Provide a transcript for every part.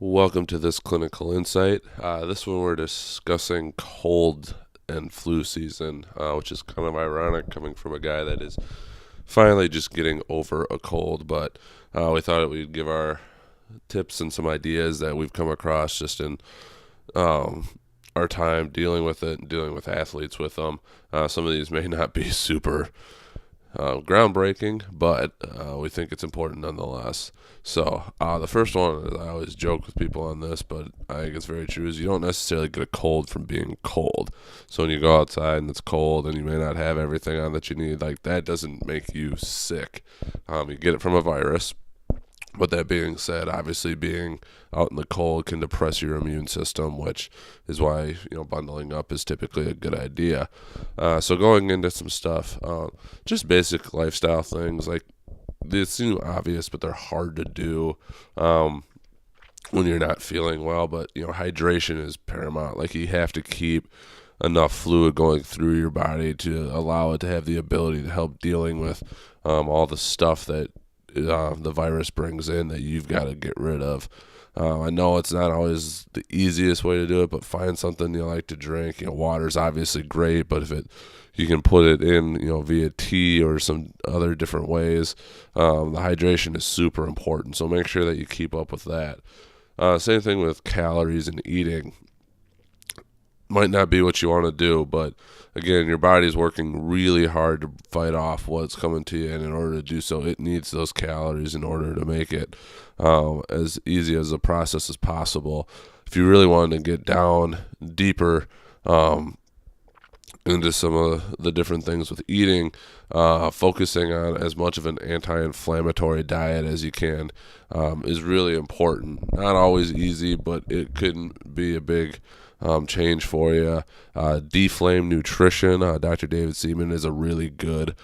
Welcome to this clinical insight. This one we're discussing cold and flu season, which is kind of ironic coming from a guy that is finally just getting over a cold. But we thought we'd give our tips and some ideas that we've come across just in our time dealing with it and dealing with athletes with them. Some of these may not be super groundbreaking, but we think it's important nonetheless. So the first one, I always joke with people on this, but I think it's very true, is you don't necessarily get a cold from being cold. So when you go outside and it's cold and you may not have everything on that you need, like that doesn't make you sick. You get it from a virus. But that being said, obviously being out in the cold can depress your immune system, which is why bundling up is typically a good idea. So going into some stuff, just basic lifestyle things, like they seem obvious, but they're hard to do when you're not feeling well. But hydration is paramount. Like you have to keep enough fluid going through your body to allow it to have the ability to help dealing with all the stuff that the virus brings in that you've got to get rid of. I know it's not always the easiest way to do it, but find something you like to drink. Water's obviously great, but if you can put it in, via tea or some other different ways, the hydration is super important. So make sure that you keep up with that. Same thing with calories and eating. Might not be what you want to do, but again, your body's working really hard to fight off what's coming to you, and in order to do so, it needs those calories in order to make it as easy as a process as possible. If you really want to get down deeper into some of the different things with eating, focusing on as much of an anti-inflammatory diet as you can is really important. Not always easy, but it can be a big change for you. Deflame Nutrition. Dr. David Seaman is a really good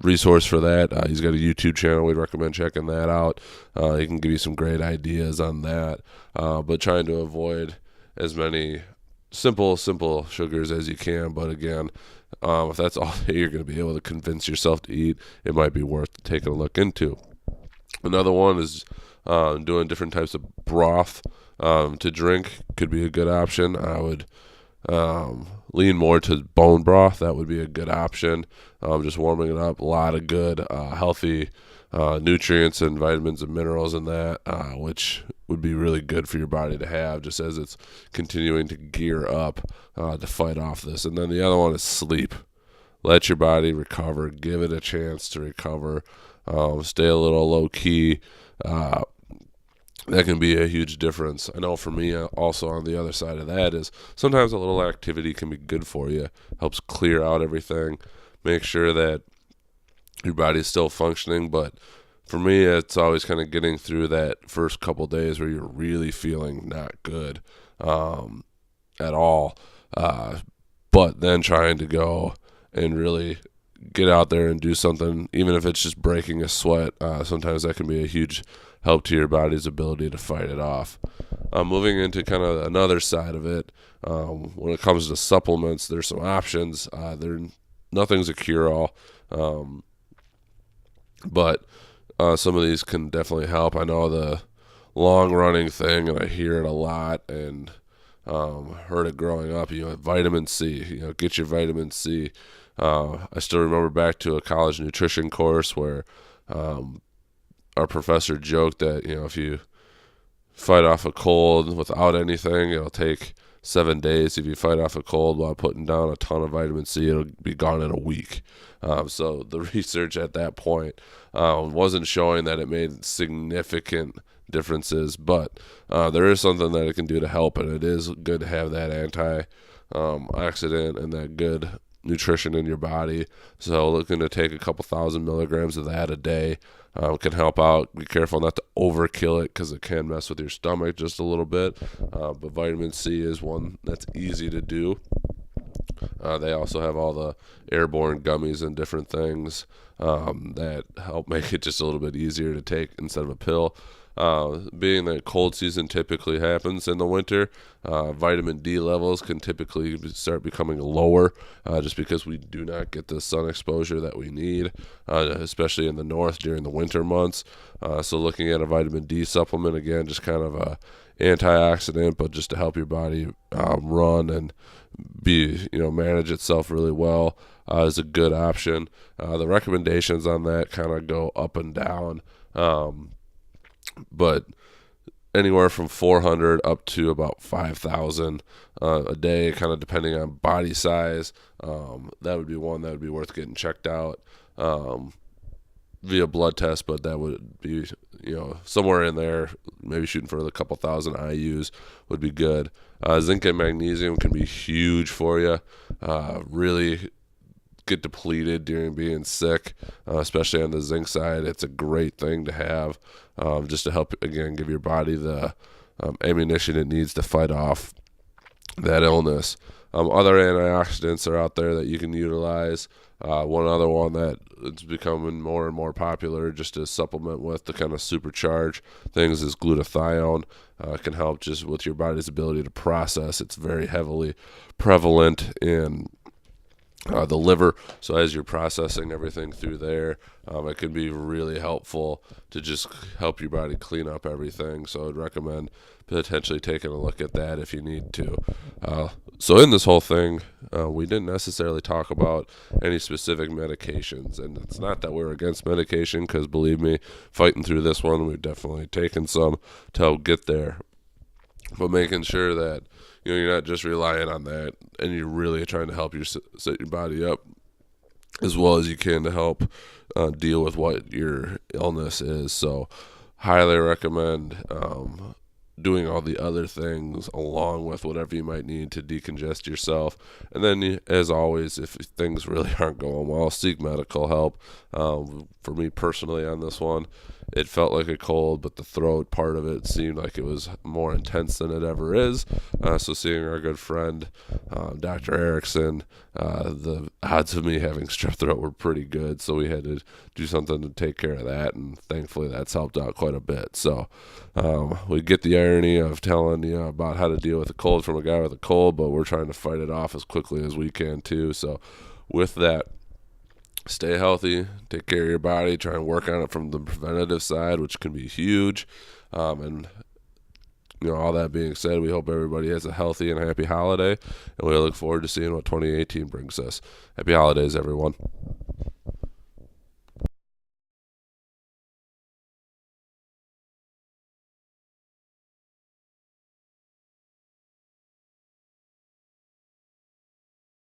resource for that. He's got a YouTube channel. We'd recommend checking that out. He can give you some great ideas on that. But trying to avoid as many simple sugars as you can. But again, if that's all that you're going to be able to convince yourself to eat, it might be worth taking a look into. Another one is doing different types of broth to drink. Could be a good option. I would lean more to bone broth. That would be a good option. Just warming it up. A lot of good healthy nutrients and vitamins and minerals in that, which would be really good for your body to have just as it's continuing to gear up to fight off this. And then the other one is sleep. Let your body recover. Give it a chance to recover. Stay a little low key. That can be a huge difference. I know for me, also on the other side of that is sometimes a little activity can be good for you. Helps clear out everything. Make sure that your body's still functioning. But for me, it's always kind of getting through that first couple days where you're really feeling not good at all. But then trying to go and really get out there and do something, even if it's just breaking a sweat. Sometimes that can be a huge help to your body's ability to fight it off. Moving into kind of another side of it, when it comes to supplements, there's some options. Nothing's a cure-all, but some of these can definitely help. I know the long-running thing, and I hear it a lot, and heard it growing up. Vitamin C. Get your vitamin C. I still remember back to a college nutrition course where our professor joked that if you fight off a cold without anything, it'll take 7 days. If you fight off a cold while putting down a ton of vitamin C, it'll be gone in a week. So the research at that point wasn't showing that it made significant differences, but there is something that it can do to help, and it is good to have that antioxidant and that good nutrition in your body. So looking to take a couple thousand milligrams of that a day can help out. Be careful not to overkill it because it can mess with your stomach just a little bit. But vitamin C is one that's easy to do. They also have all the airborne gummies and different things that help make it just a little bit easier to take instead of a pill. Being that cold season typically happens in the winter, vitamin D levels can typically start becoming lower just because we do not get the sun exposure that we need, especially in the north during the winter months. So looking at a vitamin D supplement, again, just kind of a antioxidant, but just to help your body run and manage itself really well is a good option. The recommendations on that kind of go up and down, but anywhere from 400 up to about 5,000 a day, kind of depending on body size. That would be one that would be worth getting checked out via blood test, but that would be somewhere in there, maybe shooting for a couple thousand IUs would be good. Zinc and magnesium can be huge for you. Really get depleted during being sick, especially on the zinc side. It's a great thing to have just to help, again, give your body the ammunition it needs to fight off that illness. Other antioxidants are out there that you can utilize. One other one that it's becoming more and more popular just to supplement with to kind of supercharge things is glutathione. It can help just with your body's ability to process. It's very heavily prevalent in the liver, so as you're processing everything through there, it can be really helpful to just help your body clean up everything. So I'd recommend potentially taking a look at that if you need to. So in this whole thing, we didn't necessarily talk about any specific medications, and it's not that we're against medication, because believe me, fighting through this one, we've definitely taken some to help get there, but making sure that you're not just relying on that, and you're really trying to help set your body up as well as you can to help deal with what your illness is. So highly recommend doing all the other things along with whatever you might need to decongest yourself. And then, as always, if things really aren't going well, seek medical help. For me personally on this one, it felt like a cold, but the throat part of it seemed like it was more intense than it ever is. So seeing our good friend, Dr. Erickson, the odds of me having strep throat were pretty good. So we had to do something to take care of that, and thankfully that's helped out quite a bit. So we get the irony of telling you about how to deal with a cold from a guy with a cold, but we're trying to fight it off as quickly as we can too. So with that, stay healthy, take care of your body, try and work on it from the preventative side, which can be huge. And all that being said, we hope everybody has a healthy and happy holiday, and we look forward to seeing what 2018 brings us. Happy holidays, everyone.